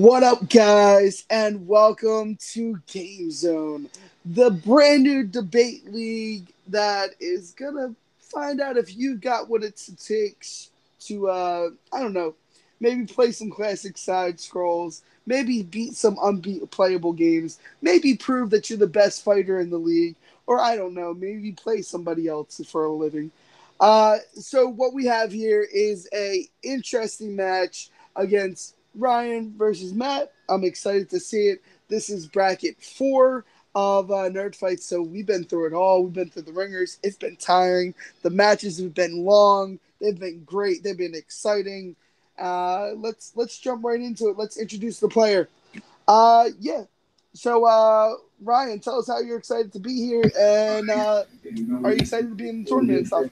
What up, guys, and welcome to GameZone, the brand new debate league that is gonna find out if you got what it takes to, I don't know, maybe play some classic side scrolls, maybe beat some unplayable games, maybe prove that you're the best fighter in the league, or I don't know, maybe play somebody else for a living. So what we have here is a interesting match against Ryan versus Matt. I'm excited to see it. This is bracket 4 of Nerd Fights, so we've been through it all. We've been through the ringers. It's been tiring. The matches have been long. They've been great. They've been exciting. Let's jump right into it. Let's introduce the player. Yeah. So Ryan, tell us how you're excited to be here, and are you excited to be in the tournament and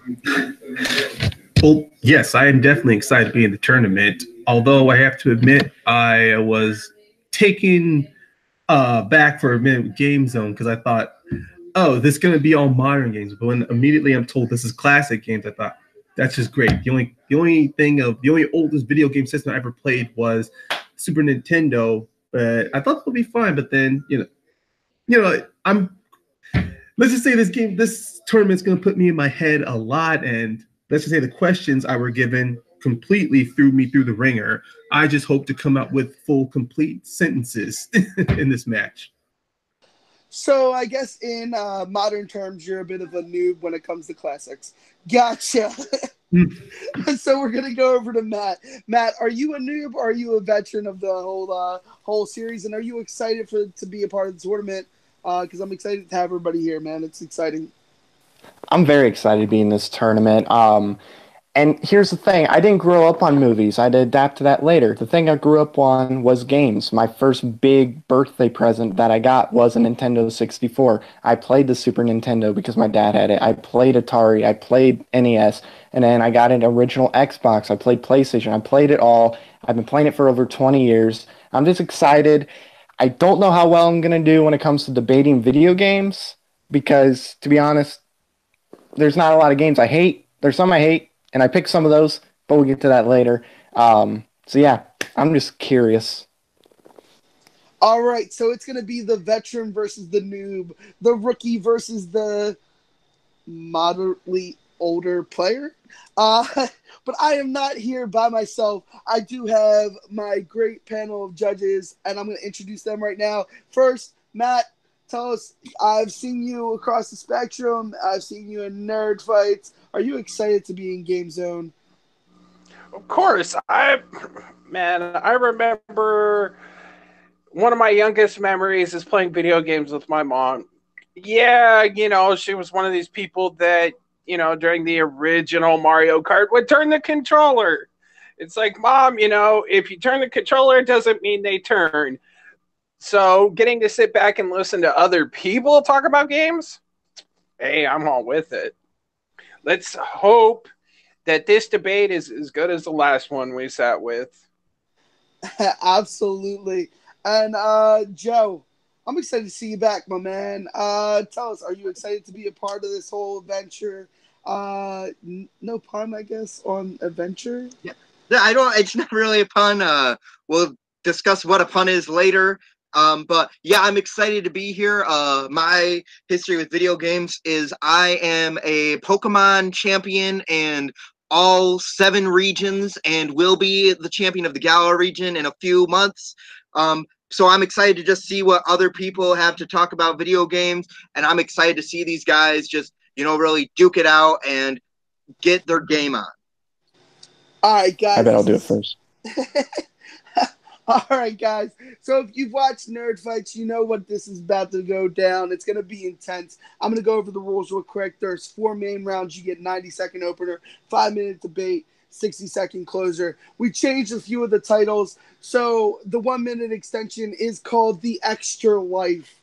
stuff? Well, yes, I am definitely excited to be in the tournament. Although I have to admit, I was taken back for a minute with GameZone because I thought, oh, this is going to be all modern games. But when immediately I'm told this is classic games, I thought that's just great. The only oldest video game system I ever played was Super Nintendo. But I thought it would be fine. But then I'm let's just say this tournament's going to put me in my head a lot, and let's just say the questions I were given completely threw me through the ringer. I just hope to come out with full, complete sentences in this match. So I guess in modern terms, you're a bit of a noob when it comes to classics. Gotcha. So we're gonna go over to Matt. Matt, are you a noob or are you a veteran of the whole series? And are you excited to be a part of the tournament? Because I'm excited to have everybody here, man. It's exciting. I'm very excited to be in this tournament. And here's the thing. I didn't grow up on movies. I had to adapt to that later. The thing I grew up on was games. My first big birthday present that I got was a Nintendo 64. I played the Super Nintendo because my dad had it. I played Atari. I played NES. And then I got an original Xbox. I played PlayStation. I played it all. I've been playing it for over 20 years. I'm just excited. I don't know how well I'm going to do when it comes to debating video games because, to be honest, there's not a lot of games I hate. There's some I hate, and I picked some of those, but we'll get to that later. So yeah, I'm just curious. All right, so it's going to be the veteran versus the noob, the rookie versus the moderately older player. But I am not here by myself. I do have my great panel of judges, and I'm going to introduce them right now. First, Matt, tell us, I've seen you across the spectrum. I've seen you in Nerd Fights. Are you excited to be in GameZone? Of course. I remember one of my youngest memories is playing video games with my mom. Yeah, she was one of these people that, during the original Mario Kart would turn the controller. It's like, Mom, if you turn the controller, it doesn't mean they turn. So getting to sit back and listen to other people talk about games, hey, I'm all with it. Let's hope that this debate is as good as the last one we sat with. Absolutely. And Joe, I'm excited to see you back, my man. Tell us, are you excited to be a part of this whole adventure? No pun, I guess, on adventure? Yeah, it's not really a pun. We'll discuss what a pun is later. But yeah, I'm excited to be here. My history with video games is I am a Pokemon champion in all 7 regions and will be the champion of the Galar region in a few months. So I'm excited to just see what other people have to talk about video games. And I'm excited to see these guys just, really duke it out and get their game on. All right, guys. I bet I'll do it first. All right, guys. So if you've watched Nerd Fights, you know what this is about to go down. It's going to be intense. I'm going to go over the rules real quick. There's 4 main rounds. You get 90-second opener, 5-minute debate, 60-second closer. We changed a few of the titles. So the 1-minute extension is called the Extra Life.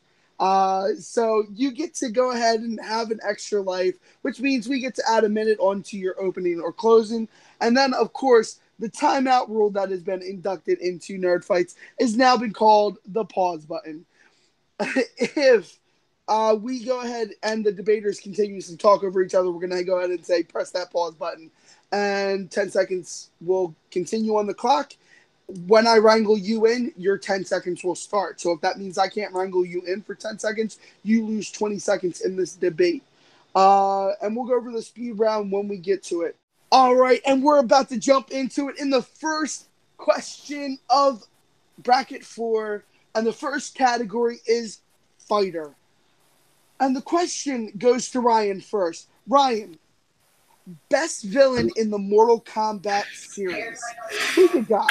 So you get to go ahead and have an extra life, which means we get to add a minute onto your opening or closing. And then, of course, the timeout rule that has been inducted into Nerd Fights has now been called the pause button. If we go ahead and the debaters continue to talk over each other, we're going to go ahead and say, press that pause button. And 10 seconds will continue on the clock. when I wrangle you in, your 10 seconds will start. So if that means I can't wrangle you in for 10 seconds, you lose 20 seconds in this debate. And we'll go over the speed round when we get to it. All right, and we're about to jump into it in the first question of bracket 4, and the first category is fighter. And the question goes to Ryan first. Ryan, best villain in the Mortal Kombat series. Who you got?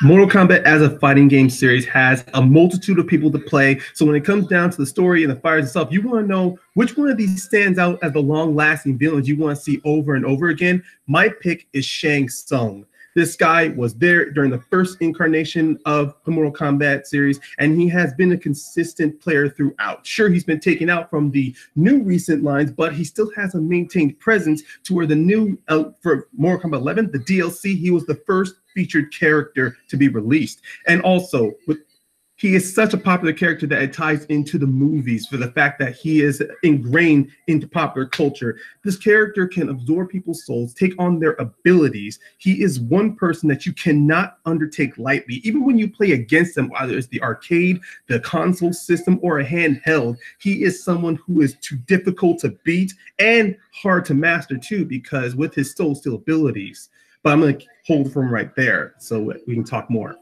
Mortal Kombat as a fighting game series has a multitude of people to play. So when it comes down to the story and the fighters itself, you want to know which one of these stands out as the long-lasting villains you want to see over and over again. My pick is Shang Tsung. This guy was there during the first incarnation of the Mortal Kombat series, and he has been a consistent player throughout. Sure, he's been taken out from the new recent lines, but he still has a maintained presence to where the new, for Mortal Kombat 11, the DLC, he was the first featured character to be released. And also, he is such a popular character that it ties into the movies for the fact that he is ingrained into popular culture. This character can absorb people's souls, take on their abilities. He is one person that you cannot undertake lightly. Even when you play against him, whether it's the arcade, the console system, or a handheld, he is someone who is too difficult to beat and hard to master too, because with his soul steel abilities. But I'm going to hold from right there so we can talk more.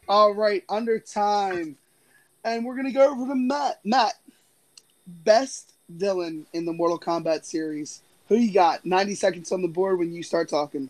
All right, under time. And we're going to go over to Matt. Matt, best villain in the Mortal Kombat series. Who you got? 90 seconds on the board when you start talking.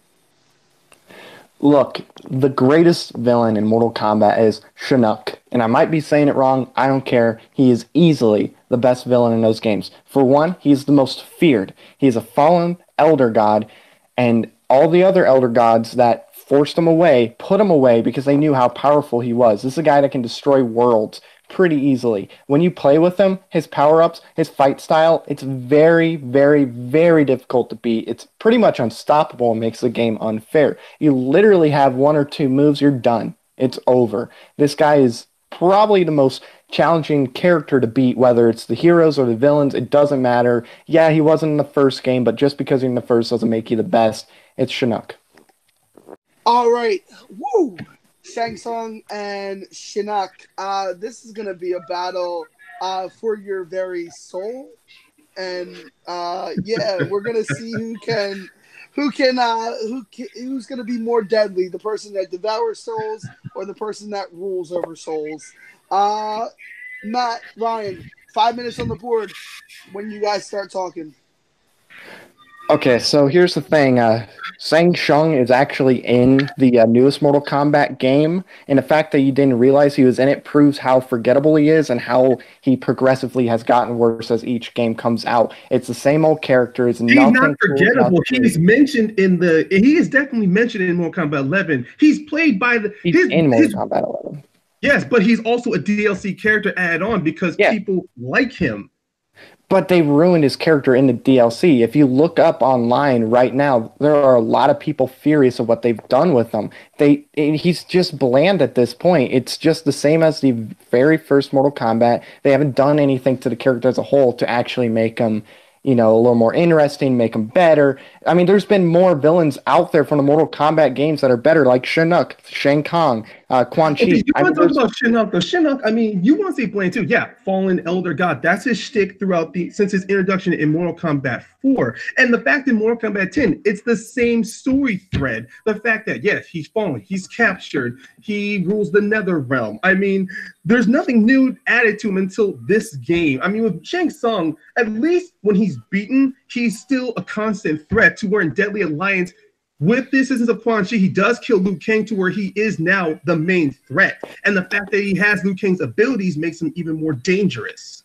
Look, the greatest villain in Mortal Kombat is Shinnok. And I might be saying it wrong. I don't care. He is easily the best villain in those games. For one, he's the most feared. He's a fallen elder god. And all the other elder gods that forced him away, put him away because they knew how powerful he was. This is a guy that can destroy worlds pretty easily. When you play with him, his power-ups, his fight style, it's very, very, very difficult to beat. It's pretty much unstoppable and makes the game unfair. You literally have one or two moves, you're done. It's over. This guy is probably the most challenging character to beat, whether it's the heroes or the villains. It doesn't matter. Yeah, he wasn't in the first game, but just because you're in the first doesn't make you the best. It's Shinnok. All right. Woo! Shang Tsung and Shinnok. This is going to be a battle for your very soul. And yeah, we're going to see who's going to be more deadly, the person that devours souls or the person that rules over souls. Matt, Ryan, 5 minutes on the board when you guys start talking. Okay, so here's the thing. Shang Tsung is actually in the newest Mortal Kombat game, and the fact that you didn't realize he was in it proves how forgettable he is and how he progressively has gotten worse as each game comes out. It's the same old character. It's He's nothing not forgettable. cool, He's mentioned he is definitely mentioned in Mortal Kombat 11. He's played by He's in Mortal Kombat 11. Yes, but he's also a DLC character added on because people like him. But they ruined his character in the DLC. If you look up online right now, there are a lot of people furious of what they've done with him. He's just bland at this point. It's just the same as the very first Mortal Kombat. They haven't done anything to the character as a whole to actually make him, a little more interesting, make him better. I mean, there's been more villains out there from the Mortal Kombat games that are better, like Shinnok, Shang Kong, Quan Chi. Okay, you want to talk about Shinnok, though. Shinnok, I mean, you want to see Blaine too. Yeah, Fallen Elder God. That's his shtick since his introduction in Mortal Kombat 4. And the fact in Mortal Kombat 10, it's the same story thread. The fact that, yes, he's fallen, he's captured, he rules the Nether Realm. I mean, there's nothing new added to him until this game. I mean, with Shang Tsung, at least when he's beaten, he's still a constant threat to where in Deadly Alliance, with the assistance of Quan Chi, he does kill Liu Kang to where he is now the main threat. And the fact that he has Liu Kang's abilities makes him even more dangerous.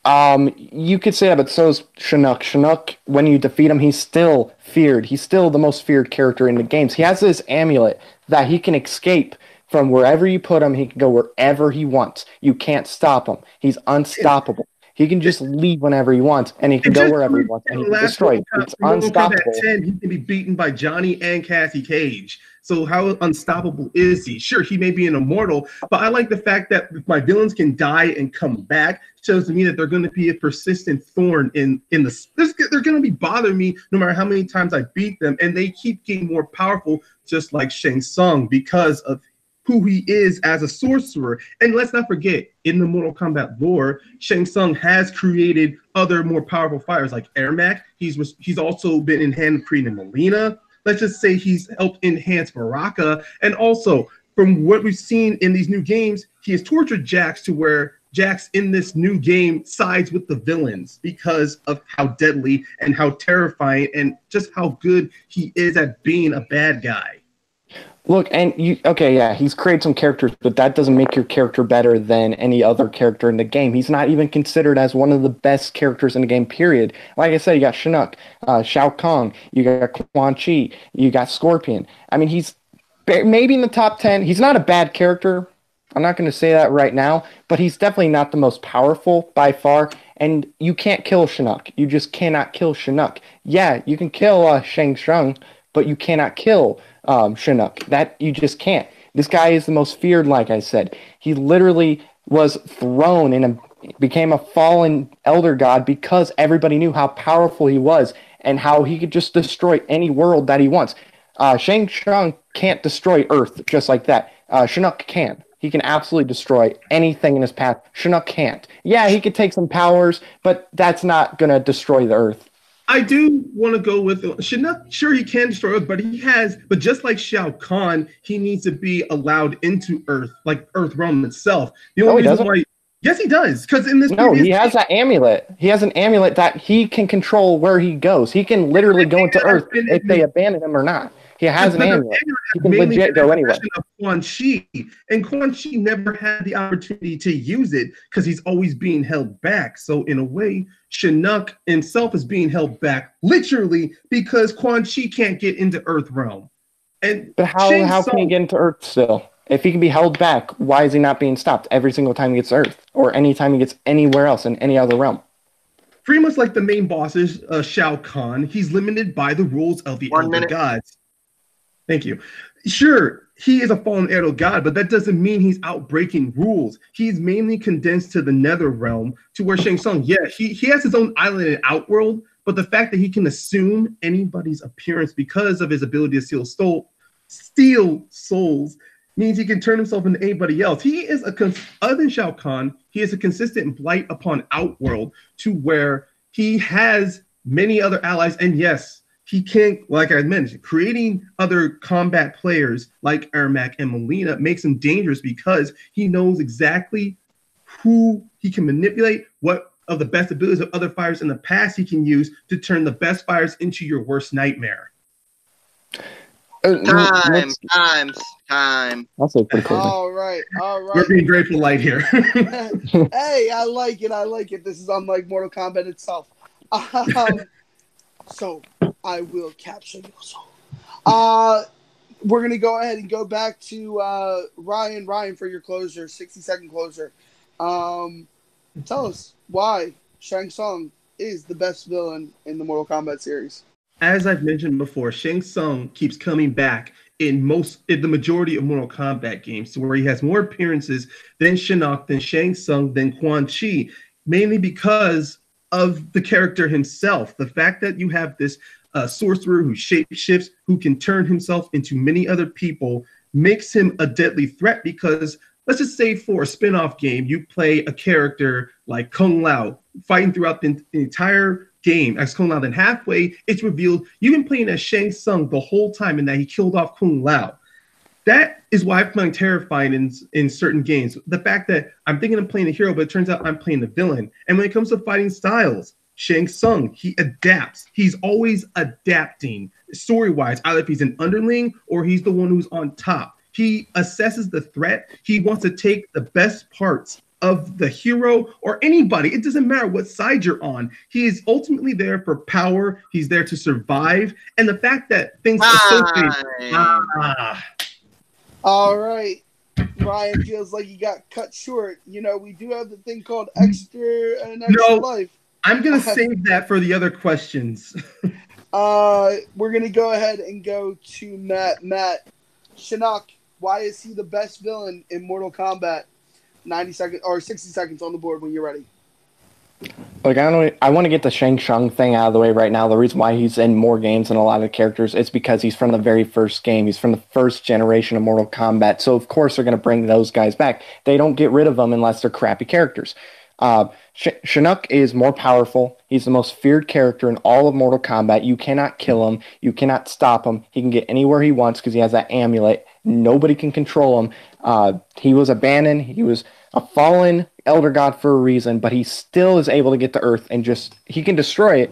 You could say that, but so is Shinnok. Shinnok, when you defeat him, he's still feared. He's still the most feared character in the games. He has this amulet that he can escape from wherever you put him. He can go wherever he wants. You can't stop him. He's unstoppable. He can just leave whenever he wants, and he can go wherever he wants, and he can destroy it. It's unstoppable. 10, he can be beaten by Johnny and Cassie Cage. So how unstoppable is he? Sure, he may be an immortal, but I like the fact that if my villains can die and come back, shows to me that they're going to be a persistent thorn in the. They're going to be bothering me no matter how many times I beat them, and they keep getting more powerful, just like Shang Tsung, because of who he is as a sorcerer. And let's not forget, in the Mortal Kombat lore, Shang Tsung has created other more powerful fighters like Ermac. He's also been in hand creating Melina. Let's just say he's helped enhance Baraka. And also, from what we've seen in these new games, he has tortured Jax to where Jax in this new game sides with the villains because of how deadly and how terrifying and just how good he is at being a bad guy. Look, and he's created some characters, but that doesn't make your character better than any other character in the game. He's not even considered as one of the best characters in the game, period. Like I said, you got Shinnok, Shao Kahn, you got Quan Chi, you got Scorpion. I mean, he's maybe in the top 10. He's not a bad character. I'm not going to say that right now, but he's definitely not the most powerful by far, and you can't kill Shinnok. You just cannot kill Shinnok. Yeah, you can kill Shang Tsung, but you cannot kill Shinnok. That you just can't. This guy is the most feared, like I said. He literally was thrown and became a fallen elder god because everybody knew how powerful he was and how he could just destroy any world that he wants. Shang Tsung can't destroy Earth just like that. Shinnok can. He can absolutely destroy anything in his path. Shinnok can't. Yeah, he could take some powers, but that's not going to destroy the Earth. I do want to go with Shinnok. Sure, he can destroy Earth, but just like Shao Kahn, he needs to be allowed into Earth, like Earth realm itself. The only reason why, yes, he does, because in this he has that amulet. He has an amulet that he can control where he goes. He can literally go into Earth if they abandon him or not. He has an amulet. He can legit go anywhere. Of Quan Chi, and Quan Chi never had the opportunity to use it because he's always being held back. So in a way, Shinnok himself is being held back, literally, because Quan Chi can't get into Earth realm. But how can he get into Earth still? If he can be held back, why is he not being stopped every single time he gets Earth, or any time he gets anywhere else in any other realm? Pretty much like the main bosses, Shao Kahn, he's limited by the rules of the Elder Gods. Thank you. Sure, he is a fallen elder god, but that doesn't mean he's out breaking rules. He's mainly condensed to the Nether realm, to where Shang Tsung, he has his own island in Outworld, but the fact that he can assume anybody's appearance because of his ability to steal souls means he can turn himself into anybody else. He is other than Shao Kahn, he is a consistent blight upon Outworld, to where he has many other allies, and yes, he can, like I mentioned, creating other combat players like Ermac and Melina makes him dangerous because he knows exactly who he can manipulate, what of the best abilities of other fighters in the past he can use to turn the best fighters into your worst nightmare. Time. That's pretty cool. All right. We're being very polite here. Hey, I like it. This is unlike Mortal Kombat itself. So I will capture your soul. We're gonna go ahead and go back to Ryan. Ryan, for your closer, 60-second closer. Tell us why Shang Tsung is the best villain in the Mortal Kombat series. As I've mentioned before, Shang Tsung keeps coming back in the majority of Mortal Kombat games, to where he has more appearances than Shinnok, than Shang Tsung, than Quan Chi, mainly because of the character himself. The fact that you have this sorcerer who shapeshifts, who can turn himself into many other people, makes him a deadly threat. Because let's just say for a spin-off game, you play a character like Kung Lao, fighting throughout the entire game as Kung Lao. Then halfway, it's revealed you've been playing as Shang Tsung the whole time and that he killed off Kung Lao. That is why I find terrifying in certain games. The fact that I'm thinking I'm playing a hero, but it turns out I'm playing the villain. And when it comes to fighting styles, Shang Tsung, he adapts. He's always adapting story-wise, either if he's an underling or he's the one who's on top. He assesses the threat. He wants to take the best parts of the hero or anybody. It doesn't matter what side you're on. He is ultimately there for power. He's there to survive. And the fact that things All right. Ryan feels like he got cut short. You know, we do have the thing called extra life. I'm going to save that for the other questions. We're going to go ahead and go to Matt. Matt, Shinnok, why is he the best villain in Mortal Kombat? 90 seconds or 60 seconds on the board when you're ready. Like, I want to get the Shang Tsung thing out of the way right now. The reason why he's in more games than a lot of characters is because he's from the very first game. He's from the first generation of Mortal Kombat. So, of course, they're going to bring those guys back. They don't get rid of them unless they're crappy characters. Shinnok is more powerful. He's the most feared character in all of Mortal Kombat. You cannot kill him. You cannot stop him. He can get anywhere he wants because he has that amulet. Nobody can control him. He was abandoned. He was a fallen elder god for a reason, but he still is able to get to Earth and he can destroy it.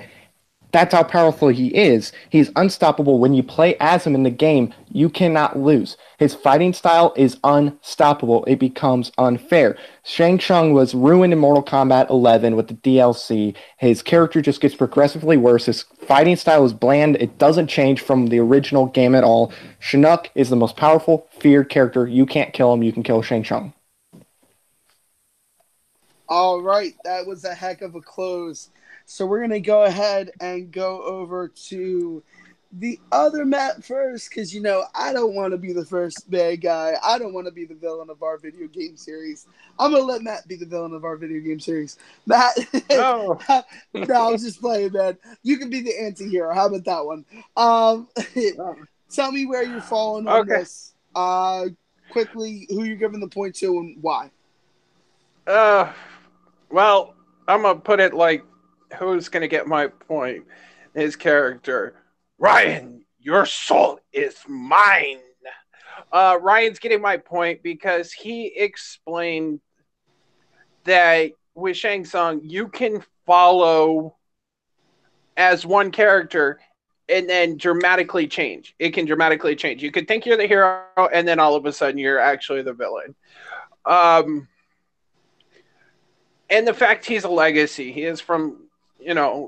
That's how powerful he is. He's unstoppable. When you play as him in the game, you cannot lose. His fighting style is unstoppable. It becomes unfair. Shang Tsung was ruined in Mortal Kombat 11 with the DLC. His character just gets progressively worse. His fighting style is bland. It doesn't change from the original game at all. Shinnok is the most powerful, feared character. You can't kill him. You can kill Shang Tsung. All right, that was a heck of a close. So we're going to go ahead and go over to the other Matt first because, I don't want to be the first bad guy. I don't want to be the villain of our video game series. I'm going to let Matt be the villain of our video game series. Matt, No. no, I was just playing, man. You can be the anti-hero. How about that one? Tell me where you're falling on this. Quickly, who you're giving the point to and why. Well, I'm going to put it like, who's going to get my point? His character. Ryan, your soul is mine. Ryan's getting my point because he explained that with Shang Tsung, you can follow as one character and then dramatically change. It can dramatically change. You could think you're the hero and then all of a sudden you're actually the villain. And the fact he's a legacy. He is from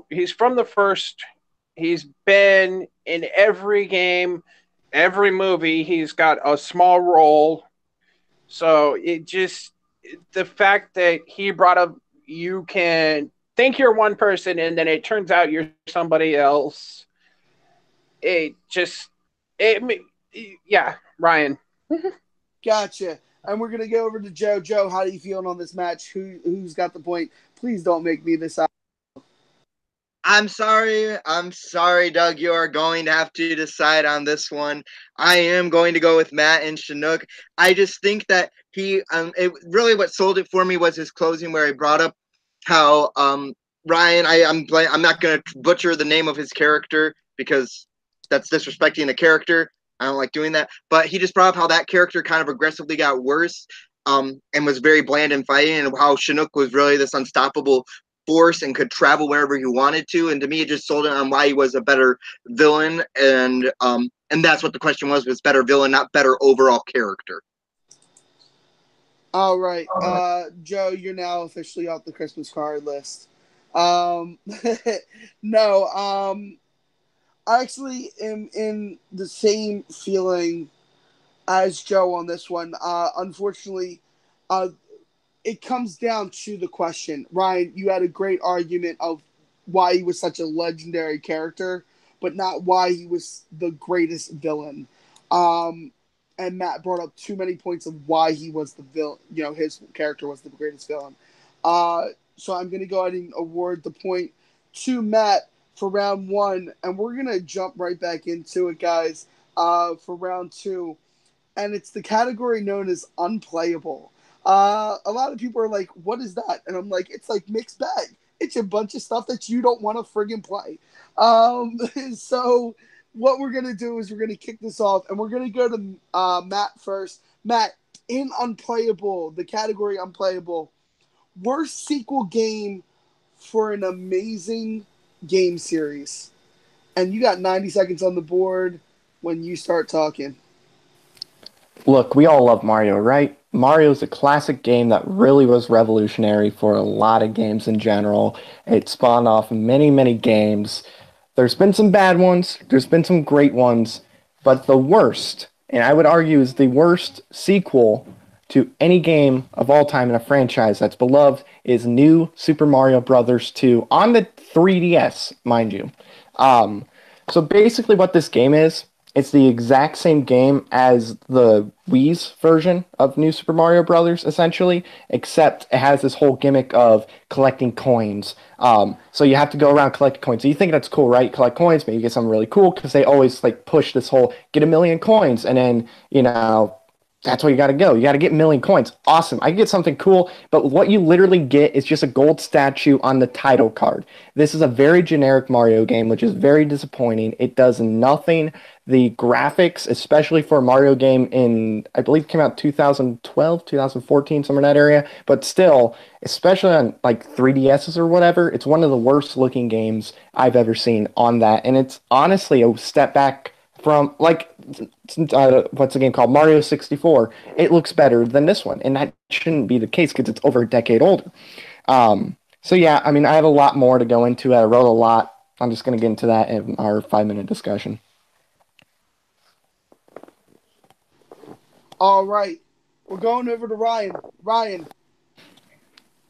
he's from the first. He's been in every game, every movie. He's got a small role. So the fact that he brought up, you can think you're one person and then it turns out you're somebody else. Ryan. Gotcha. And we're going to go over to Joe. Joe, how are you feeling on this match? Who's got the point? Please don't make me this out. I'm sorry, Doug. You are going to have to decide on this one. I am going to go with Matt and Shinnok. I just think that what sold it for me was his closing, where he brought up how Ryan. I'm not going to butcher the name of his character because that's disrespecting the character. I don't like doing that. But he just brought up how that character kind of aggressively got worse, and was very bland in fighting, and how Shinnok was really this unstoppable force and could travel wherever he wanted to. And to me, it just sold it on why he was a better villain. And that's what the question was better villain, not better overall character. All right. Joe, you're now officially off the Christmas card list. No, I actually am in the same feeling as Joe on this one. Unfortunately, it comes down to the question. Ryan, you had a great argument of why he was such a legendary character, but not why he was the greatest villain. And Matt brought up too many points of why he was the villain. His character was the greatest villain. So I'm going to go ahead and award the point to Matt for round one, and we're going to jump right back into it, guys, for round two. And it's the category known as unplayable. A lot of people are like, what is that? And I'm like, it's like mixed bag. It's a bunch of stuff that you don't want to friggin' play. So what we're going to do is we're going to kick this off, and we're going to go to Matt first. Matt, in unplayable, the category unplayable, worst sequel game for an amazing game series. And you got 90 seconds on the board when you start talking. Look, we all love Mario, right? Mario's a classic game that really was revolutionary for a lot of games in general. It spawned off many, many games. There's been some bad ones, there's been some great ones, but the worst, and I would argue is the worst sequel to any game of all time in a franchise that's beloved, is New Super Mario Bros. 2 on the 3DS, mind you. So basically what this game is It's the exact same game as the Wii's version of New Super Mario Brothers, essentially, except it has this whole gimmick of collecting coins. So you have to go around collecting coins. So you think that's cool, right? Collect coins, maybe you get something really cool because they always like push this whole get 1,000,000 coins, and then that's where you got to go. You got to get 1,000,000 coins. Awesome. I get something cool, but what you literally get is just a gold statue on the title card. This is a very generic Mario game, which is very disappointing. It does nothing. The graphics, especially for a Mario game I believe it came out 2012, 2014, somewhere in that area, but still, especially on like 3DSs or whatever, it's one of the worst looking games I've ever seen on that. And it's honestly a step back from like what's the game called? Mario 64. It looks better than this one, and that shouldn't be the case because it's over a decade older. So yeah, I mean, I have a lot more to go into. I wrote a lot. I'm just going to get into that in our 5-minute discussion. All right, we're going over to Ryan. Ryan,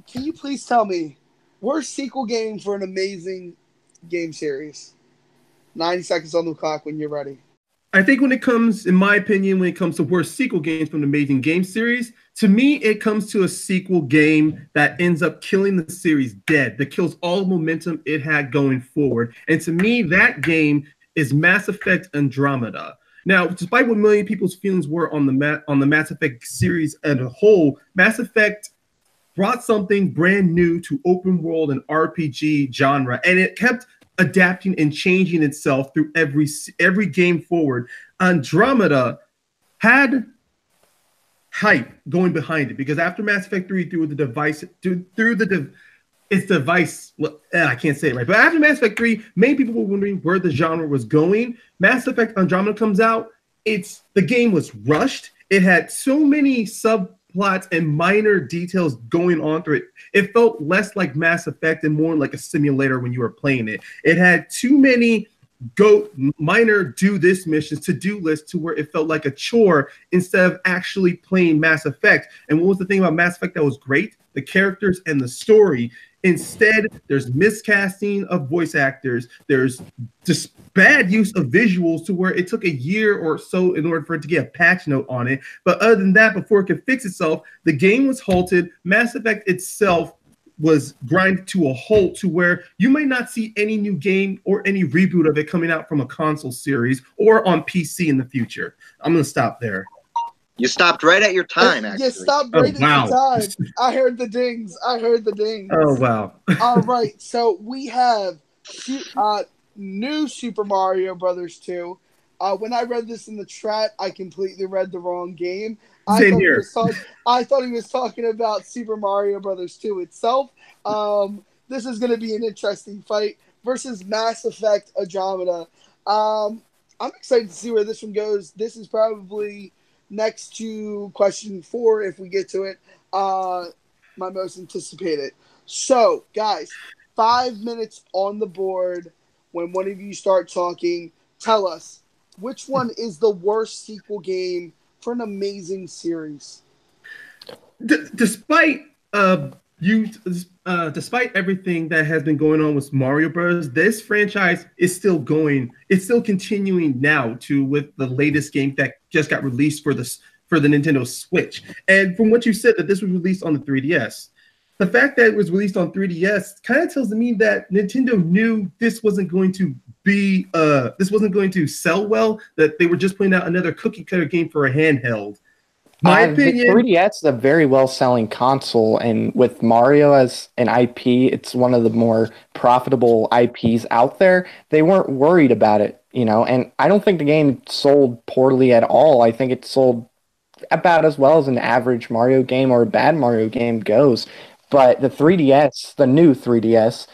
can you please tell me worst sequel game for an amazing game series? 90 seconds on the clock when you're ready. I think when it comes, in my opinion, when it comes to worst sequel games from the Amazing Game series, to me, it comes to a sequel game that ends up killing the series dead, that kills all the momentum it had going forward. And to me, that game is Mass Effect Andromeda. Now, despite what million people's feelings were on the Mass Effect series as a whole, Mass Effect brought something brand new to open world and RPG genre, and it kept adapting and changing itself through every game forward. Andromeda had hype going behind it because after Mass Effect 3 I can't say it right, but after Mass Effect 3, many people were wondering where the genre was going. Mass Effect Andromeda comes out. The game was rushed. It had so many subplots and minor details going on through it. It felt less like Mass Effect and more like a simulator when you were playing it. It had too many minor do this missions, to-do lists, to where it felt like a chore instead of actually playing Mass Effect. And what was the thing about Mass Effect that was great? The characters and the story. Instead, there's miscasting of voice actors. There's just bad use of visuals to where it took a year or so in order for it to get a patch note on it. But other than that, before it could fix itself, the game was halted. Mass Effect itself was grinded to a halt to where you might not see any new game or any reboot of it coming out from a console series or on PC in the future. I'm going to stop there. You stopped right at your time, actually. You stopped right at your time. I heard the dings. Oh, wow. All right, so we have new Super Mario Brothers 2. When I read this in the chat, I completely read the wrong game. Same here. I thought he was talking about Super Mario Brothers 2 itself. This is going to be an interesting fight versus Mass Effect Andromeda. I'm excited to see where this one goes. This is probably next to question 4, if we get to it, my most anticipated. So, guys, 5 minutes on the board. When one of you start talking, tell us, which one is the worst sequel game for an amazing series? Despite everything that has been going on with Mario Bros., this franchise is still going. It's still continuing now with the latest game that just got released for the Nintendo Switch. And from what you said, that this was released on the 3DS, the fact that it was released on 3DS kind of tells me that Nintendo knew this wasn't going to sell well. That they were just putting out another cookie cutter game for a handheld. My opinion, 3DS is a very well-selling console, and with Mario as an IP, it's one of the more profitable IPs out there. They weren't worried about it, and I don't think the game sold poorly at all. I think it sold about as well as an average Mario game or a bad Mario game goes. But the 3DS, the new 3DS,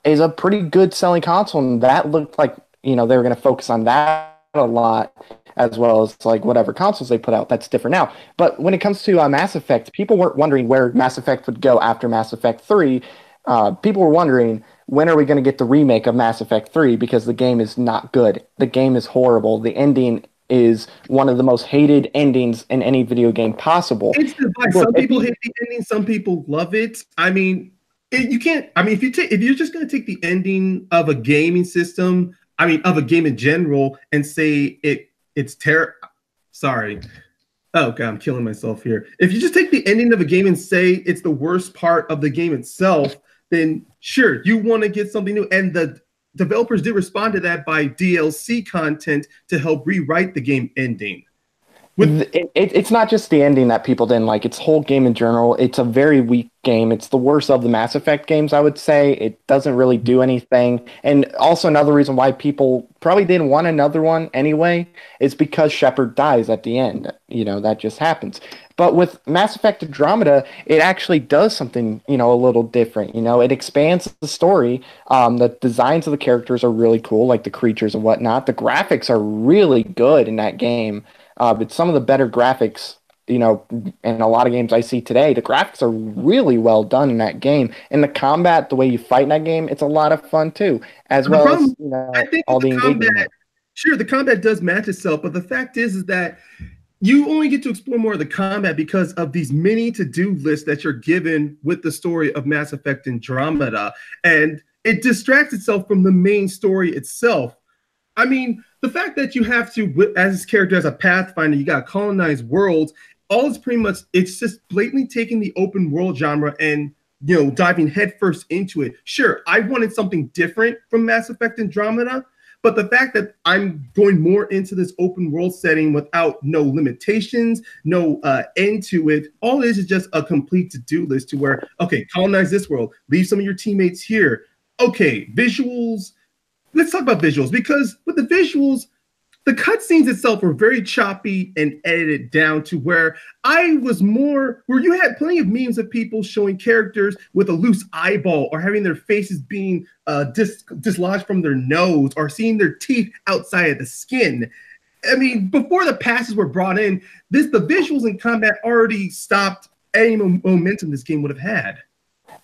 is a pretty good selling console, and that looked like, they were going to focus on that a lot, as well as like whatever consoles they put out. That's different now. But when it comes to Mass Effect, people weren't wondering where Mass Effect would go after Mass Effect 3. People were wondering, when are we going to get the remake of Mass Effect 3? Because the game is not good. The game is horrible. The ending is one of the most hated endings in any video game possible. It's divided. Some people hate the ending, some people love it. I mean, you can't. I mean, if you're just going to take the ending of a gaming system of a game in general and say it's terrible. Sorry. Oh god, I'm killing myself here. If you just take the ending of a game and say it's the worst part of the game itself, then sure, you want to get something new. And the developers did respond to that by DLC content to help rewrite the game ending. It's not just the ending that people didn't like. It's whole game in general. It's a very weak game. It's the worst of the Mass Effect games, I would say. It doesn't really do anything. And also another reason why people probably didn't want another one anyway is because Shepard dies at the end. That just happens. But with Mass Effect Andromeda, it actually does something, a little different. It expands the story. The designs of the characters are really cool, like the creatures and whatnot. The graphics are really good in that game. But some of the better graphics, in a lot of games I see today, the graphics are really well done in that game. And the combat, the way you fight in that game, it's a lot of fun too, as well as, I think all the engagement. Sure, the combat does match itself, but the fact is that you only get to explore more of the combat because of these mini to-do lists that you're given with the story of Mass Effect Andromeda. And it distracts itself from the main story itself. I mean, the fact that you have to, as this character, as a Pathfinder, you got to colonize worlds, all is pretty much, it's just blatantly taking the open world genre and, diving headfirst into it. Sure, I wanted something different from Mass Effect Andromeda, but the fact that I'm going more into this open world setting without no limitations, no end to it, all it is just a complete to-do list to where, okay, colonize this world, leave some of your teammates here. Okay, visuals. Let's talk about visuals, because with the visuals, the cutscenes itself were very choppy and edited down to where where you had plenty of memes of people showing characters with a loose eyeball or having their faces being dislodged from their nose or seeing their teeth outside of the skin. I mean, before the patches were brought in, the visuals in combat already stopped any momentum this game would have had.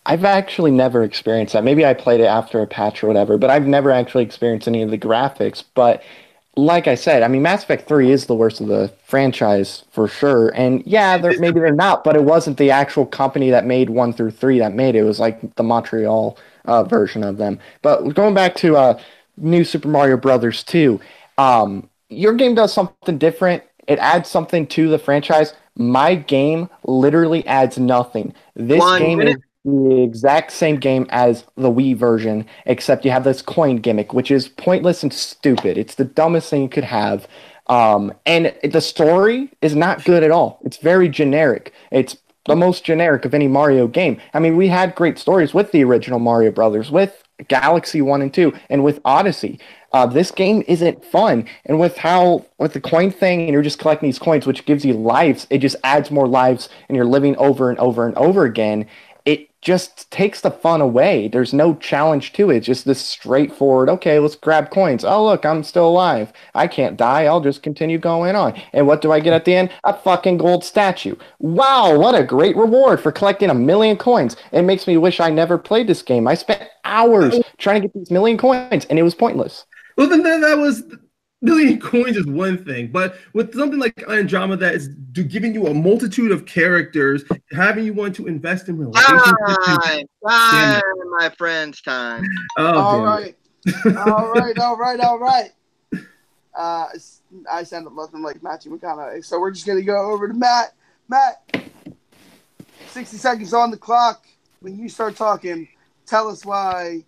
I've actually never experienced that. Maybe I played it after a patch or whatever, but I've never actually experienced any of the graphics. But like I said, I mean, Mass Effect 3 is the worst of the franchise for sure. And yeah, maybe they're not, but it wasn't the actual company that made 1 through 3 that made it. It was like the Montreal version of them. But going back to New Super Mario Brothers 2, your game does something different. It adds something to the franchise. My game literally adds nothing. This game is the exact same game as the Wii version, except you have this coin gimmick, which is pointless and stupid. It's the dumbest thing you could have. And the story is not good at all. It's very generic. It's the most generic of any Mario game. I mean, we had great stories with the original Mario Brothers, with Galaxy 1 and 2, and with Odyssey. This game isn't fun. And with the coin thing, and you're just collecting these coins, which gives you lives, it just adds more lives, and you're living over and over and over again. It just takes the fun away. There's no challenge to it. It's just this straightforward, okay, let's grab coins. Oh, look, I'm still alive. I can't die. I'll just continue going on. And what do I get at the end? A fucking gold statue. Wow, what a great reward for collecting 1,000,000 coins. It makes me wish I never played this game. I spent hours trying to get these 1,000,000 coins, and it was pointless. Well, then that was... 1,000,000 coins is one thing, but with something like Andromeda that is giving you a multitude of characters, having you want to invest in relationships. Time, my friends, time. Oh, all right. All right. I sounded nothing like Matthew McConaughey, so we're just gonna go over to Matt. Matt, 60 seconds on the clock. When you start talking, tell us why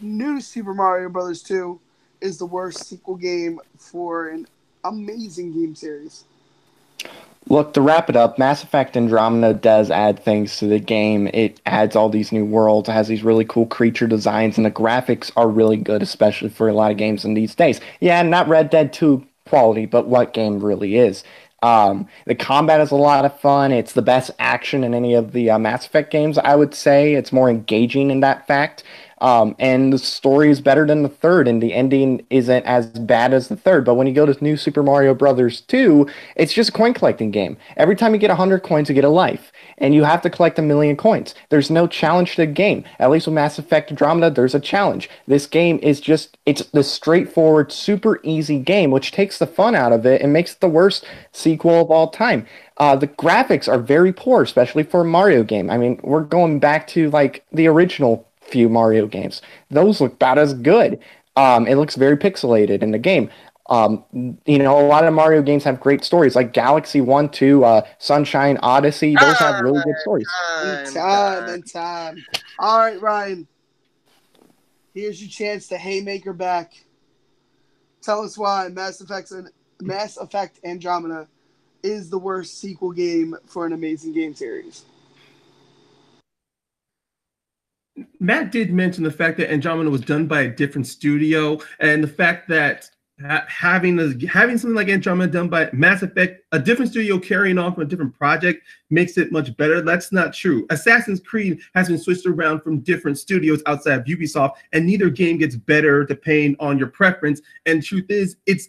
New Super Mario Brothers 2 is the worst sequel game for an amazing game series. Look, to wrap it up, Mass Effect Andromeda does add things to the game. It adds all these new worlds, it has these really cool creature designs, and the graphics are really good, especially for a lot of games in these days. Yeah, not Red Dead 2 quality, but what game really is. The combat is a lot of fun. It's the best action in any of the Mass Effect games, I would say. It's more engaging in that fact. And the story is better than the third, and the ending isn't as bad as the third. But when you go to New Super Mario Brothers 2, it's just a coin collecting game. Every time you get 100 coins, you get a life, and you have to collect 1,000,000 coins. There's no challenge to the game. At least with Mass Effect Andromeda, there's a challenge. This game is it's the straightforward, super easy game, which takes the fun out of it and makes it the worst sequel of all time. The graphics are very poor, especially for a Mario game. I mean, we're going back to like the original few Mario games. Those look about as good. It looks very pixelated in the game. A lot of Mario games have great stories, like Galaxy 1, 2, Sunshine, Odyssey. Those have really good stories. Time. All right, Ryan. Here's your chance to haymaker back. Tell us why Mass Effect Andromeda is the worst sequel game for an amazing game series. Matt did mention the fact that Andromeda was done by a different studio, and the fact that having something like Andromeda done by Mass Effect, a different studio carrying on from a different project, makes it much better. That's not true. Assassin's Creed has been switched around from different studios outside of Ubisoft, and neither game gets better depending on your preference. And truth is, it's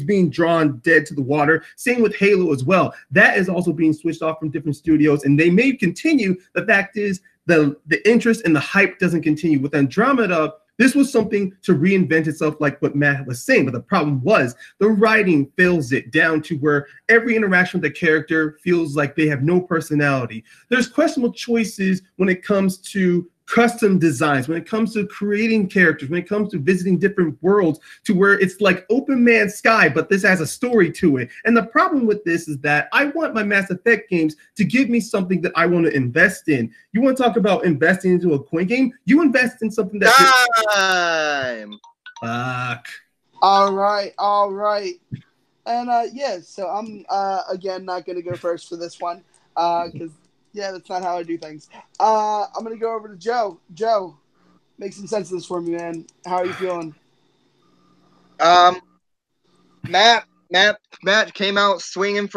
being drawn dead to the water. Same with Halo as well. That is also being switched off from different studios, and they may continue. The fact is, the interest and the hype doesn't continue. With Andromeda, this was something to reinvent itself, like what Matt was saying, but the problem was the writing fails it down to where every interaction with the character feels like they have no personality. There's questionable choices when it comes to custom designs, when it comes to creating characters, when it comes to visiting different worlds, to where it's like open man sky, but this has a story to it. And the problem with this is that I want my Mass Effect games to give me something that I want to invest in. You want to talk about investing into a coin game? You invest in something that time. Fuck. All right. And so I'm again not gonna go first for this one. Because that's not how I do things. I'm gonna go over to Joe. Joe, make some sense of this for me, man. How are you feeling? Matt came out swinging,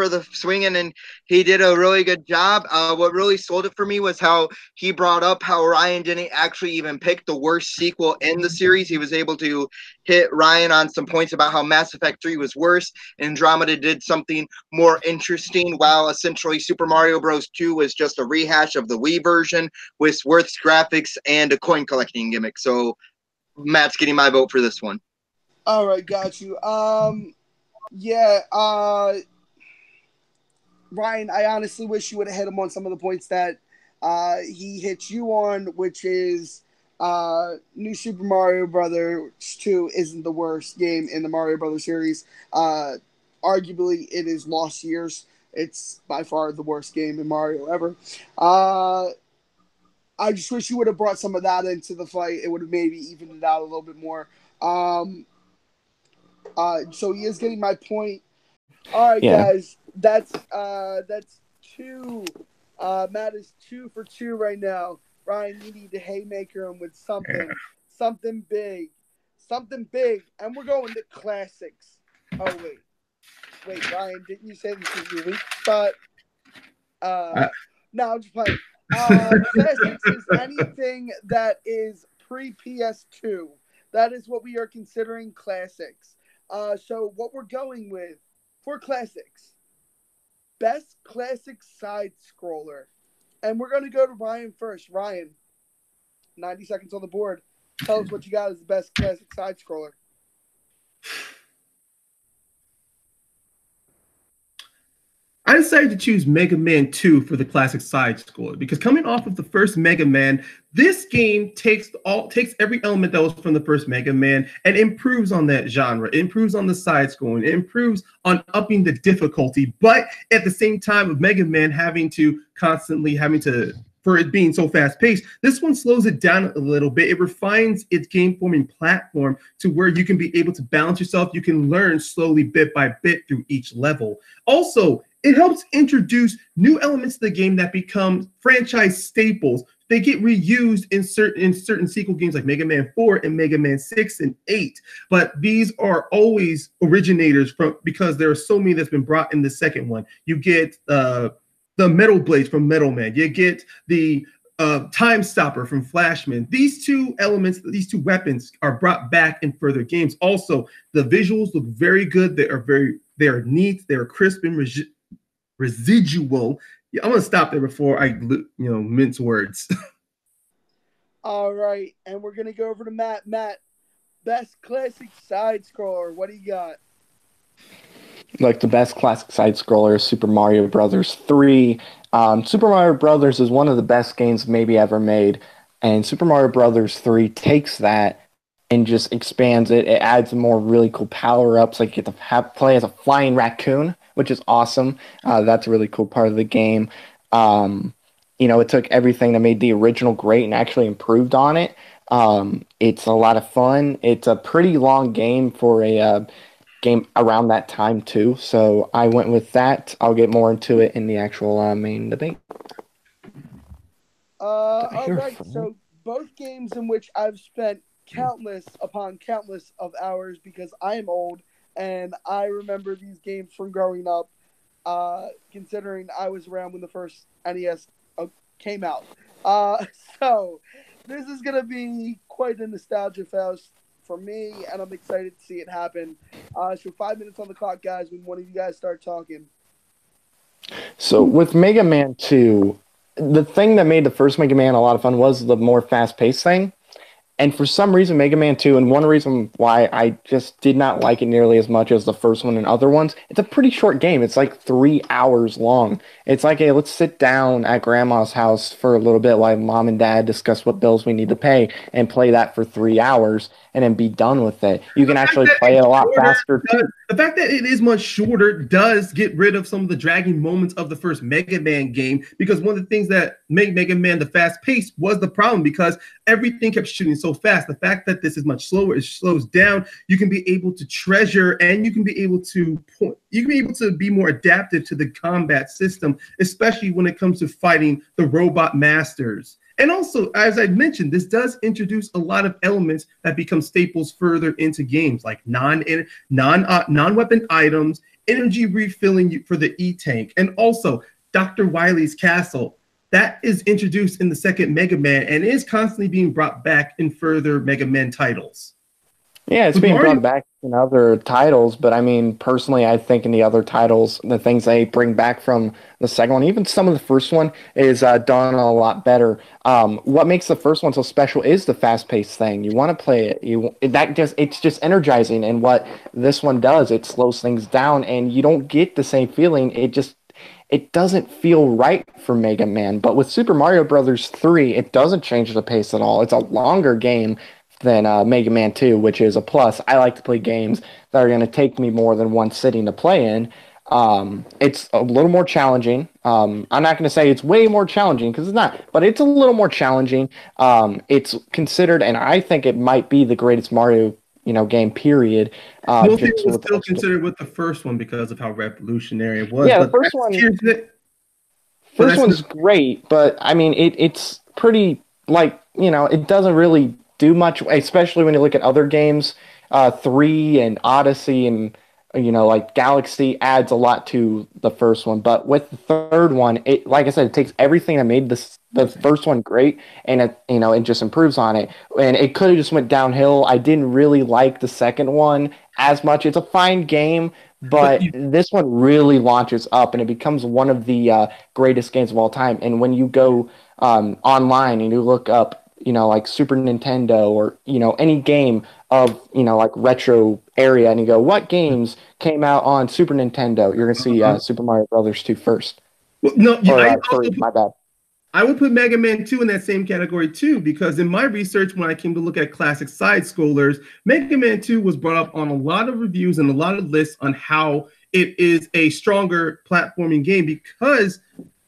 and he did a really good job. What really sold it for me was how he brought up how Ryan didn't actually even pick the worst sequel in the series. He was able to hit Ryan on some points about how Mass Effect 3 was worse, and Andromeda did something more interesting, while essentially Super Mario Bros. 2 was just a rehash of the Wii version with worse graphics and a coin collecting gimmick. So Matt's getting my vote for this one. All right, got you. Ryan, I honestly wish you would have hit him on some of the points that he hit you on, which is New Super Mario Brothers 2 isn't the worst game in the Mario Brothers series. Arguably, it is lost years. It's by far the worst game in Mario ever. I just wish you would have brought some of that into the fight. It would have maybe evened it out a little bit more. So he is getting my point. All right, guys. That's two. Matt is 2 for 2 right now. Ryan, you need to haymaker him with something big, and we're going to classics. Oh wait, Ryan, didn't you say this is your weak spot? No, I'm just playing. Classics is anything that is pre-PS2. That is what we are considering classics. So what we're going with for classics, best classic side scroller. And we're going to go to Ryan first. Ryan, 90 seconds on the board. Tell us what you got as the best classic side scroller. I decided to choose Mega Man 2 for the classic side scroller because coming off of the first Mega Man, this game takes every element that was from the first Mega Man and improves on that genre. It improves on the side scrolling. It improves on upping the difficulty, but at the same time of Mega Man for it being so fast-paced, this one slows it down a little bit. It refines its game-forming platform to where you can be able to balance yourself. You can learn slowly, bit by bit, through each level. Also, it helps introduce new elements to the game that become franchise staples. They get reused in certain sequel games like Mega Man 4 and Mega Man 6 and 8. But these are always originators because there are so many that's been brought in the second one. You get the Metal Blades from Metal Man. You get the Time Stopper from Flashman. These two elements, these two weapons are brought back in further games. Also, the visuals look very good. They are neat. They are crisp and residual. Yeah, I'm gonna stop there before I mince words. All right, and we're gonna go over to Matt. Matt, best classic side scroller. What do you got? Like the best classic side scroller is Super Mario Brothers 3. Super Mario Brothers is one of the best games maybe ever made, and Super Mario Brothers 3 takes that and just expands it. It adds more really cool power ups. Like you get to play as a flying raccoon, which is awesome. That's a really cool part of the game. It took everything that made the original great and actually improved on it. It's a lot of fun. It's a pretty long game for a game around that time too. So I went with that. I'll get more into it in the actual main debate. All right. So both games in which I've spent countless upon countless of hours because I am old and I remember these games from growing up. Considering I was around when the first NES came out. So this is gonna be quite a nostalgia fest for me, and I'm excited to see it happen. So 5 minutes on the clock, guys. When one of you guys start talking. So with Mega Man 2, the thing that made the first Mega Man a lot of fun was the more fast-paced thing. And for some reason, Mega Man 2, and one reason why I just did not like it nearly as much as the first one and other ones, it's a pretty short game. It's like 3 hours long. It's like, hey, let's sit down at grandma's house for a little bit while mom and dad discuss what bills we need to pay and play that for 3 hours and then be done with it. You can actually play it a lot faster too. The fact that it is much shorter does get rid of some of the dragging moments of the first Mega Man game, because one of the things that made Mega Man the fast pace was the problem, because everything kept shooting so fast. The fact that this is much slower, it slows down. You can be able to treasure, and you can be able to be more adaptive to the combat system, especially when it comes to fighting the robot masters. And also, as I mentioned, this does introduce a lot of elements that become staples further into games, like non-weapon items, energy refilling for the E-Tank, and also Dr. Wily's Castle. That is introduced in the second Mega Man and is constantly being brought back in further Mega Man titles. Yeah, it's being brought back in other titles, but I mean, personally, I think in the other titles, the things they bring back from the second one, even some of the first one, is done a lot better. What makes the first one so special is the fast-paced thing. You want to play it. It's just energizing, and what this one does, it slows things down, and you don't get the same feeling. It doesn't feel right for Mega Man. But with Super Mario Brothers 3, it doesn't change the pace at all. It's a longer game than Mega Man 2, which is a plus. I like to play games that are going to take me more than one sitting to play in. It's a little more challenging. I'm not going to say it's way more challenging, because it's not, but it's a little more challenging. It's considered, and I think it might be the greatest Mario game, period. Most people still consider it with the first one because of how revolutionary it was. Yeah, the first one's great, but I mean, it's pretty, like, it doesn't really do much, especially when you look at other games. 3 and Odyssey and like Galaxy adds a lot to the first one, but with the third one, it, like I said, it takes everything that made the first one great, and it just improves on it. And it could have just went downhill. I didn't really like the second one as much. It's a fine game, but this one really launches up, and it becomes one of the greatest games of all time. And when you go online and you look up, like Super Nintendo or, any game of, like retro area, and you go, what games came out on Super Nintendo? You're going to see Super Mario Brothers 2 first. Well, no, my bad. I would put Mega Man 2 in that same category too, because in my research, when I came to look at classic side scrollers, Mega Man 2 was brought up on a lot of reviews and a lot of lists on how it is a stronger platforming game, because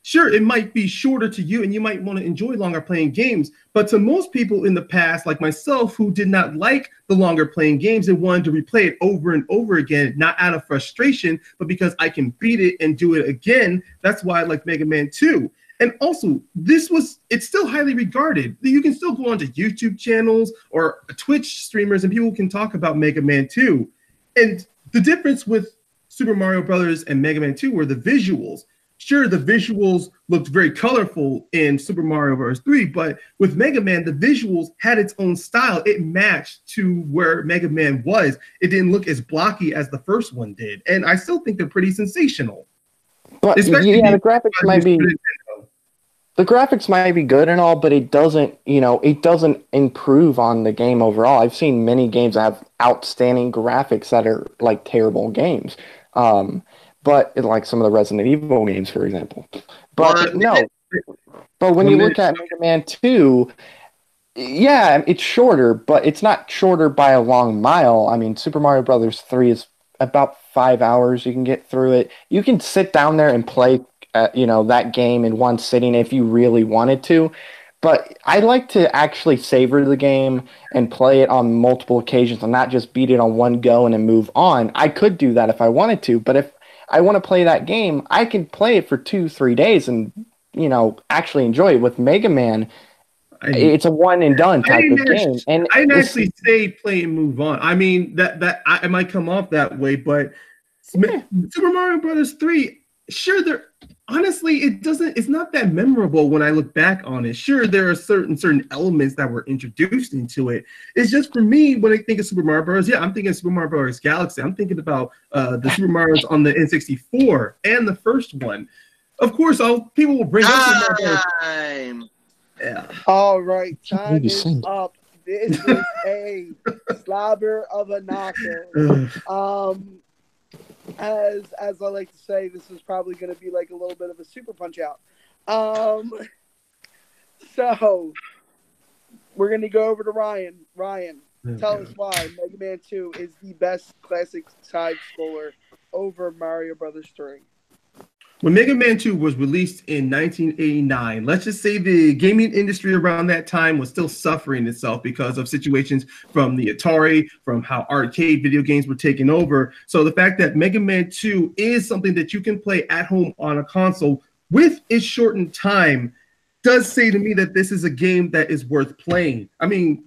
sure, it might be shorter to you and you might want to enjoy longer playing games, but to most people in the past, like myself, who did not like the longer playing games and wanted to replay it over and over again, not out of frustration, but because I can beat it and do it again, that's why I like Mega Man 2. And also, it's still highly regarded. You can still go onto YouTube channels or Twitch streamers and people can talk about Mega Man 2. And the difference with Super Mario Brothers and Mega Man 2 were the visuals. Sure, the visuals looked very colorful in Super Mario Bros. 3, but with Mega Man, the visuals had its own style. It matched to where Mega Man was. It didn't look as blocky as the first one did. And I still think they're pretty sensational. But yeah, the graphics might be good and all, but it doesn't improve on the game overall. I've seen many games that have outstanding graphics that are like terrible games. But like some of the Resident Evil games, for example. But when you look at Mega Man 2, Yeah, it's shorter, but it's not shorter by a long mile. I mean, Super Mario Brothers 3 is about 5 hours. You can get through it. You can sit down there and play, that game in one sitting if you really wanted to. But I like to actually savor the game and play it on multiple occasions and not just beat it on one go and then move on. I could do that if I wanted to, but if I want to play that game, I can play it for 2, 3 days and, actually enjoy it. With Mega Man, I it's a one and done I type didn't of actually, game. And I didn't it's actually say play and move on. I mean it might come off that way, but Super Mario Brothers 3, sure, there honestly it doesn't. It's not that memorable when I look back on it. Sure, there are certain elements that were introduced into it. It's just for me when I think of Super Mario Bros. Yeah, I'm thinking of Super Mario Bros. Galaxy. I'm thinking about the Super Mario's on the N64 and the first one. Of course, people will bring up Super Mario Bros. Time. Yeah. All right, can't believe time you is sing. up. This is a slobber of a knocker. As I like to say, this is probably going to be like a little bit of a super punch out. So we're going to go over to Ryan. Ryan, tell us why Mega Man 2 is the best classic side scroller over Mario Brothers 3. When Mega Man 2 was released in 1989, let's just say the gaming industry around that time was still suffering itself because of situations from the Atari, from how arcade video games were taken over. So the fact that Mega Man 2 is something that you can play at home on a console with its shortened time does say to me that this is a game that is worth playing. I mean,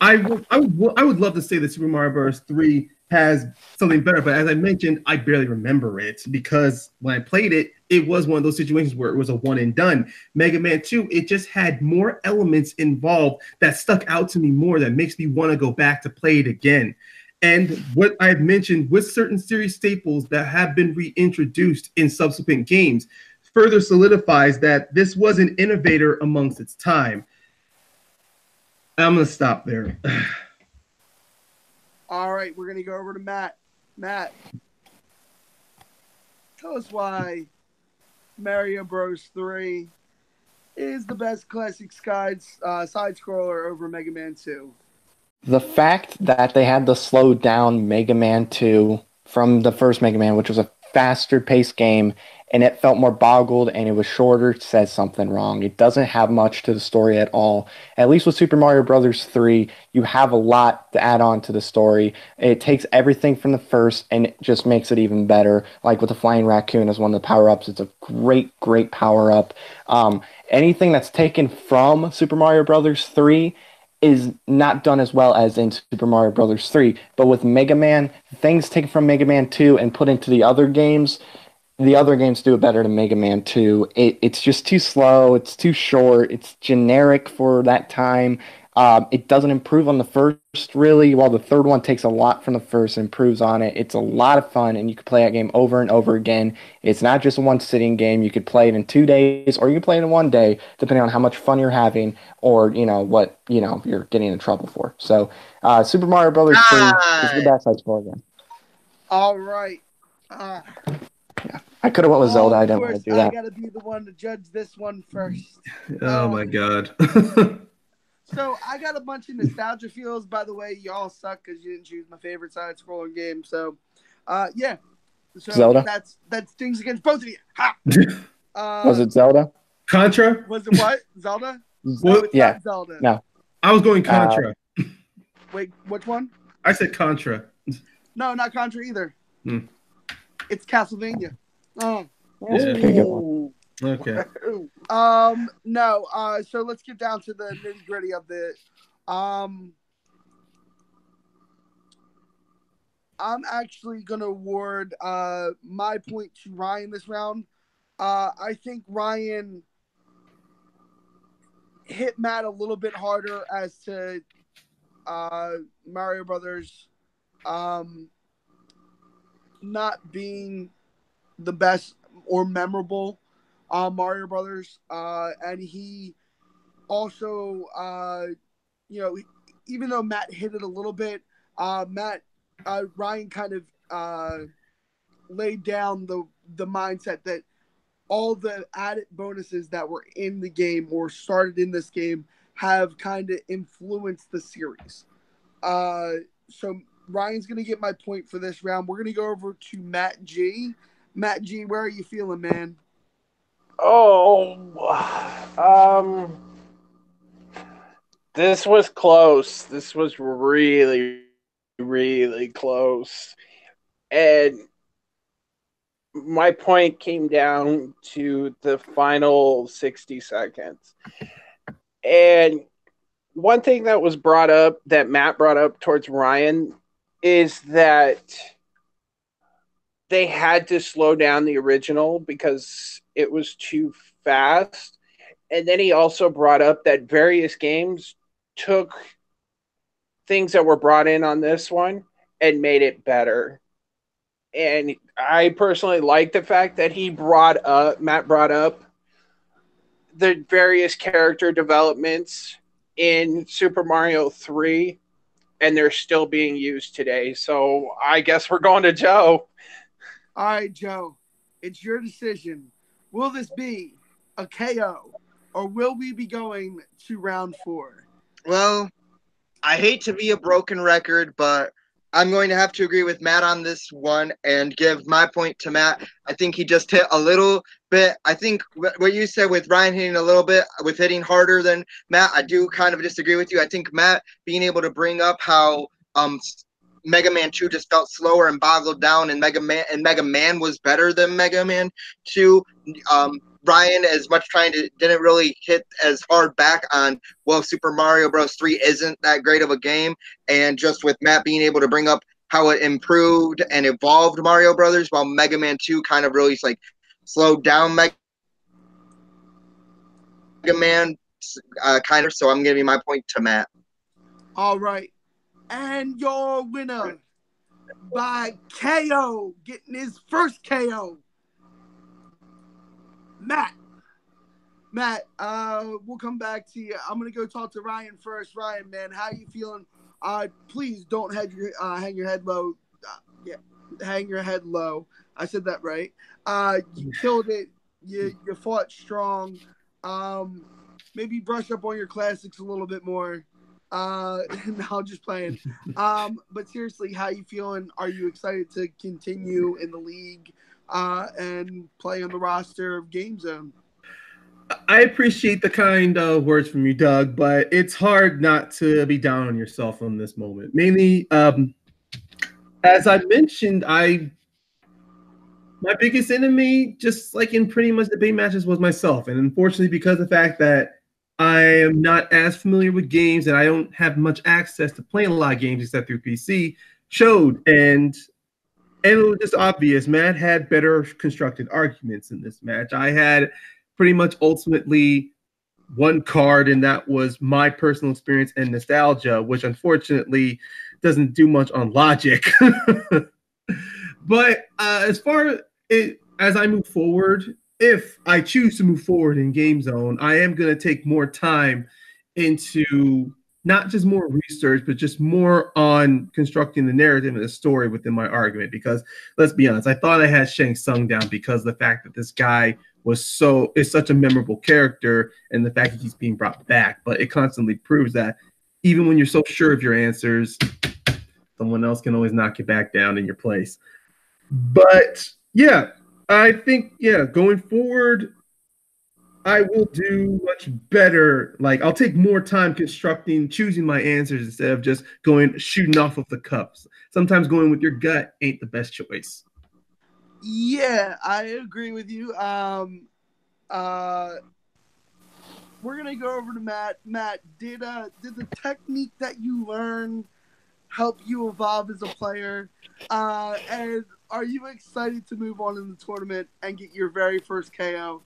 I would love to say that Super Mario Bros. 3 has something better, but as I mentioned, I barely remember it because when I played it, it was one of those situations where it was a one and done. Mega Man 2, it just had more elements involved that stuck out to me more, that makes me want to go back to play it again. And what I've mentioned with certain series staples that have been reintroduced in subsequent games further solidifies that this was an innovator amongst its time. I'm going to stop there. All right, we're going to go over to Matt. Matt, tell us why Mario Bros. 3 is the best classic side scroller over Mega Man 2. The fact that they had to slow down Mega Man 2 from the first Mega Man, which was a faster paced game, and it felt more boggled and it was shorter, says something wrong. It doesn't have much to the story at all. At least with Super Mario Bros. 3, you have a lot to add on to the story. It takes everything from the first and it just makes it even better. Like with the Flying Raccoon as one of the power-ups, it's a great, great power-up. Anything that's taken from Super Mario Bros. 3 is not done as well as in Super Mario Bros. 3. But with Mega Man, things taken from Mega Man 2 and put into the other games do it better than Mega Man 2. It's just too slow. It's too short. It's generic for that time. It doesn't improve on the first, really, while the third one takes a lot from the first and improves on it. It's a lot of fun, and you can play that game over and over again. It's not just a one-sitting game. You could play it in 2 days, or you can play it in one day, depending on how much fun you're having, or, what, you're getting in trouble for. So, Super Mario Bros. 3 is the best side scroller game. All right. I could have went with Zelda. I Of didn't want to course, do I that. got to be the one to judge this one first. Oh my god. So I got a bunch of nostalgia feels. By the way, y'all suck because you didn't choose my favorite side scrolling game. So, yeah. So Zelda? that's things against both of you. Ha! Was it Zelda? Contra? Was it what? Zelda? No, it's Yeah. not Zelda. No. I was going Contra. Wait, which one? I said Contra. No, not Contra either. Hmm. It's Castlevania. Oh. That's a pretty good one. Okay. No. So let's get down to the nitty gritty of the. I'm actually gonna award my point to Ryan this round. I think Ryan hit Matt a little bit harder as to Mario Brothers not being the best or memorable Mario Brothers, and he also, even though Matt hit it a little bit, Ryan kind of laid down the mindset that all the added bonuses that were in the game or started in this game have kind of influenced the series. So Ryan's going to get my point for this round. We're going to go over to Matt G. Matt G, where are you feeling, man? Oh, this was close. This was really, really close. And my point came down to the final 60 seconds. And one thing that was brought up, that Matt brought up towards Ryan, is that they had to slow down the original because it was too fast. And then he also brought up that various games took things that were brought in on this one and made it better. And I personally like the fact that Matt brought up the various character developments in Super Mario 3, and they're still being used today. So I guess we're going to Joe. All right, Joe, it's your decision. Will this be a KO, or will we be going to round 4? Well, I hate to be a broken record, but I'm going to have to agree with Matt on this one and give my point to Matt. I think he just hit a little bit. I think what you said with Ryan hitting a little bit, with hitting harder than Matt, I do kind of disagree with you. I think Matt being able to bring up how Mega Man 2 just felt slower and boggled down, and Mega Man was better than Mega Man 2. Ryan, as much didn't really hit as hard back on, well, Super Mario Bros. 3 isn't that great of a game, and just with Matt being able to bring up how it improved and evolved Mario Brothers, while Mega Man 2 kind of really slowed down Mega Man, kind of. So I'm giving my point to Matt. All right. And your winner by KO, getting his first KO, Matt. Matt, we'll come back to you. I'm gonna go talk to Ryan first. Ryan, man, how you feeling? Please don't hang your head low. Yeah, hang your head low. I said that right. You killed it. You fought strong. Maybe brush up on your classics a little bit more. No, just playing. But seriously, how you feeling? Are you excited to continue in the league and play on the roster of GameZone? I appreciate the kind words from you, Doug, but it's hard not to be down on yourself on this moment. Mainly, as I mentioned, my biggest enemy, just like in pretty much debate matches, was myself. And unfortunately, because of the fact that I am not as familiar with games and I don't have much access to playing a lot of games except through PC, showed. And it was just obvious. Matt had better constructed arguments in this match. I had pretty much ultimately one card, and that was my personal experience and nostalgia, which unfortunately doesn't do much on logic. But as far as I move forward, if I choose to move forward in GameZone, I am going to take more time into not just more research, but just more on constructing the narrative and the story within my argument. Because let's be honest, I thought I had Shang Tsung down because of the fact that this guy is such a memorable character, and the fact that he's being brought back. But it constantly proves that even when you're so sure of your answers, someone else can always knock you back down in your place. But yeah, I think, going forward, I will do much better. Like, I'll take more time choosing my answers instead of just shooting off of the cuffs. Sometimes going with your gut ain't the best choice. Yeah, I agree with you. We're gonna go over to Matt. Matt, did the technique that you learned help you evolve as a player? And are you excited to move on in the tournament and get your very first KO?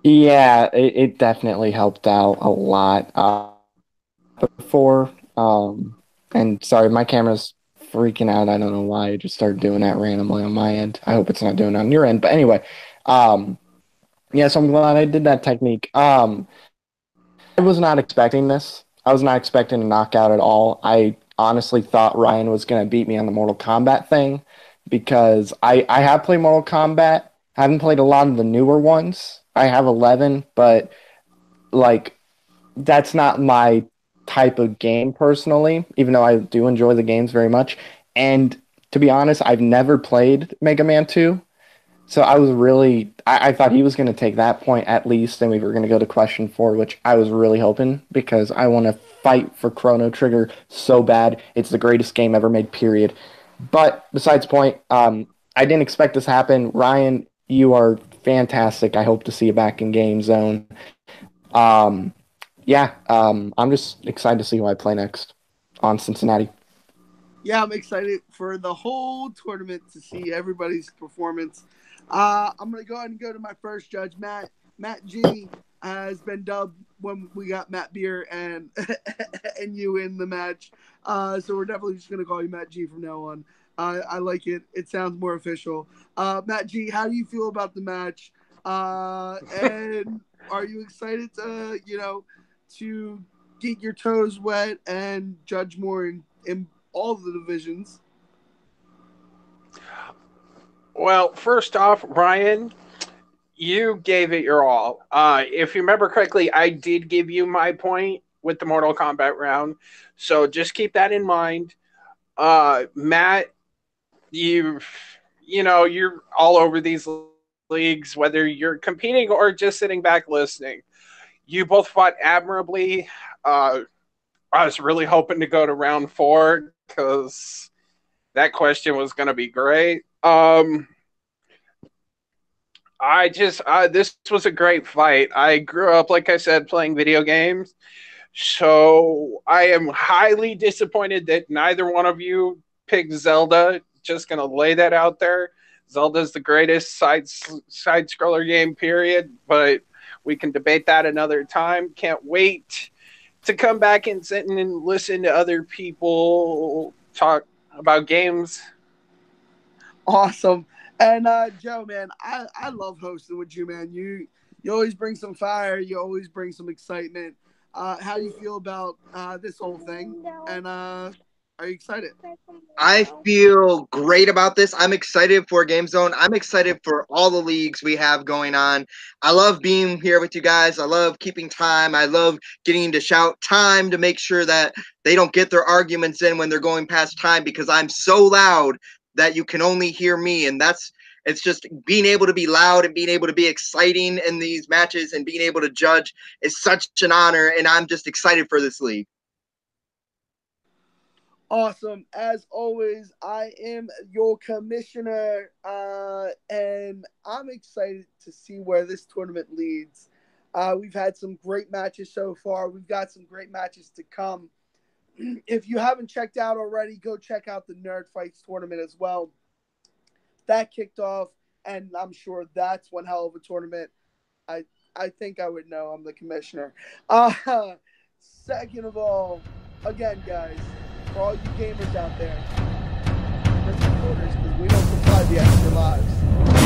Yeah, it definitely helped out a lot. Before, and sorry, my camera's freaking out. I don't know why. It just started doing that randomly on my end. I hope it's not doing it on your end. But anyway, yeah, so I'm glad I did that technique. I was not expecting this. I was not expecting a knockout at all. I honestly thought Ryan was going to beat me on the Mortal Kombat thing because I have played Mortal Kombat. I haven't played a lot of the newer ones. I have 11, but like that's not my type of game personally, even though I do enjoy the games very much. And to be honest, I've never played Mega Man 2. So I was really, I thought he was going to take that point at least, and we were going to go to question 4, which I was really hoping because I want to fight for Chrono Trigger so bad. It's the greatest game ever made, period. But besides point, I didn't expect this to happen. Ryan, you are fantastic. I hope to see you back in Game Zone. Um, I'm just excited to see who I play next on Cincinnati. Yeah, I'm excited for the whole tournament to see everybody's performance. I'm gonna go ahead and go to my first judge, Matt. Matt G has been dubbed when we got Matt Beer and and you in the match. So we're definitely just gonna call you Matt G from now on. I like it. It sounds more official. Matt G, how do you feel about the match? And are you excited to to get your toes wet and judge more in all the divisions? Well, first off, Ryan, you gave it your all. If you remember correctly, I did give you my point with the Mortal Kombat round, so just keep that in mind. Matt, you're all over these leagues, whether you're competing or just sitting back listening. You both fought admirably. I was really hoping to go to round 4 because that question was going to be great. This was a great fight. I grew up, like I said, playing video games. So I am highly disappointed that neither one of you picked Zelda. Just going to lay that out there. Zelda's the greatest side scroller game, period. But we can debate that another time. Can't wait to come back and sit and listen to other people talk about games. Awesome. And Joe, man, I love hosting with you, man. You always bring some fire. You always bring some excitement. How do you feel about this whole thing? And are you excited? I feel great about this. I'm excited for Game Zone. I'm excited for all the leagues we have going on. I love being here with you guys. I love keeping time. I love getting to shout time to make sure that they don't get their arguments in when they're going past time because I'm so loud that you can only hear me. And it's just being able to be loud and being able to be exciting in these matches and being able to judge is such an honor. And I'm just excited for this league. Awesome. As always, I am your commissioner, and I'm excited to see where this tournament leads. We've had some great matches so far. We've got some great matches to come. If you haven't checked out already, go check out the Nerd Fights tournament as well. That kicked off, and I'm sure that's one hell of a tournament. I think I would know. I'm the commissioner. Second of all, again, guys, for all you gamers out there, bring your quarters because we don't supply the extra lives.